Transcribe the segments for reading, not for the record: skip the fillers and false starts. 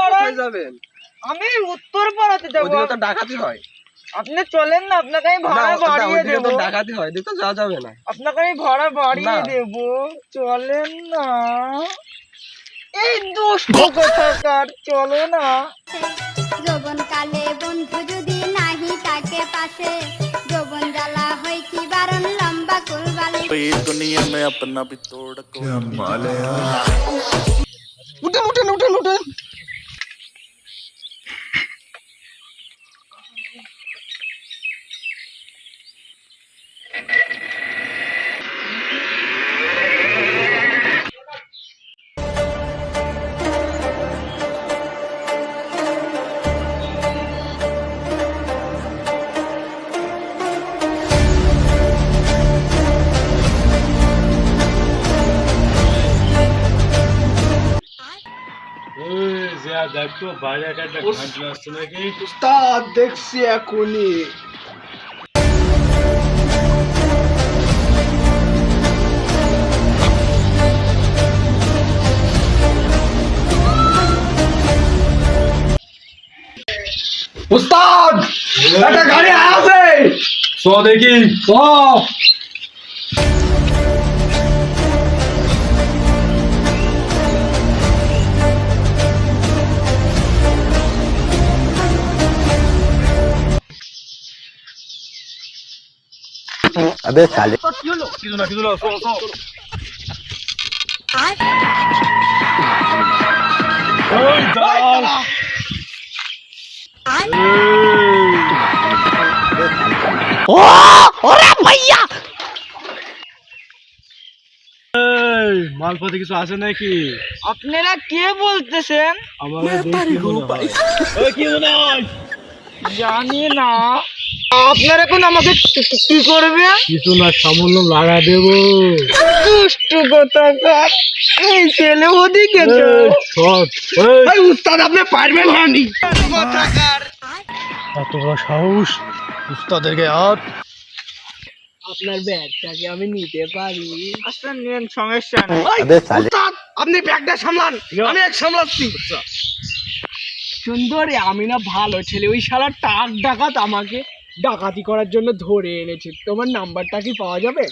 কোথায় যাবেন? আমি উত্তরপাড়াতে যাবো। ওদিকে তো ডাকাতি হয়। আপনি চলেন না, আপনাকে আমি ভাড়া বাড়িয়ে ওদিকে দেবো। তো ডাকাতি হয়, ওদিকে তো যাওয়া যাবে না। আপনাকে আমি ভাড়া বাড়িয়ে না। দেবো, চলেন না। এই দুষ্টু কোথাকার, চলো না। যৌবন কালে বন্ধু যদি নাহি তাকে পাশে, যৌবন জ্বালা হয় কি বারণ লম্বা কুলবালি। दुनिया में अपना भी तोड़ को উঠেন উঠেন উঠেন উঠেন। দেখো বাইরে একটা ঘাটলা আসছে নাকি? উস্তাদ দেখছি এখনই। উস্তাদ একটা গাড়ি আসে। সো দেখি। ও अबे साले কিছু না সো সো। ওই দাঁড়াও। এই মালপত্র কিছু আছে নাকি? আপনারা কে বলতেছেন? আমার কি মনে হয়? জানি না। আপনারা এখন আমাকে কি করবে? কিছু না, সামান্য লাগা দেবো। দুষ্টু কোথাকার, এই ছেলে ওদিকে তো। শট। এই উস্তাদ আপনি পারবেন না নি। কোথাকার, এত বড় সাহস উস্তাদেরকে হাত। আপনার ব্যাগটাকে আমি নিতে পারি? আচ্ছা নেন, সমস্যা নেই। अबे साले উস্তাদ আপনি ব্যাগটা সামলান, আমি এক সামলাচ্ছি। সুন্দরী, আমি না ভালো ছেলে, ওই শালা টাক ডাকাত আমাকে ডাকাতি করার জন্য ধরে এনেছে। তোমার নাম্বারটা কি পাওয়া যাবে?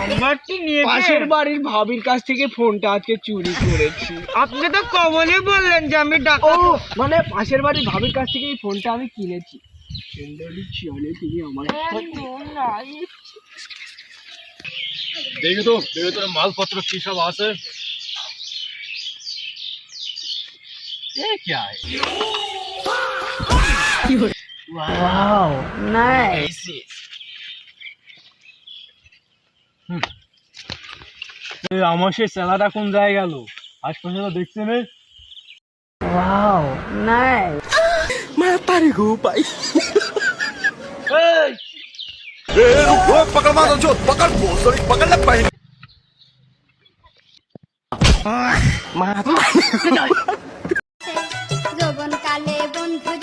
নাম্বারটি নিয়ে পাশের বাড়ির ভাবির কাছ থেকে ফোনটা আজকে চুরি করেছি। আপনি তো কবলে বললেন যে আমি ডাকাত। ও মানে পাশের বাড়ির ভাবির কাছ থেকে এই ফোনটা আমি কিনেছি। সুন্দরী চলে, তুমি আমার দেখি তো তোর মালপত্র কি সব আছে। ये क्या है? Wow nice. আমার সেই চেলাটা কোন জায়গায় গেল? আজ পর্যন্ত দেখছি না। Wow nice. যৌবন কালে বন্ধু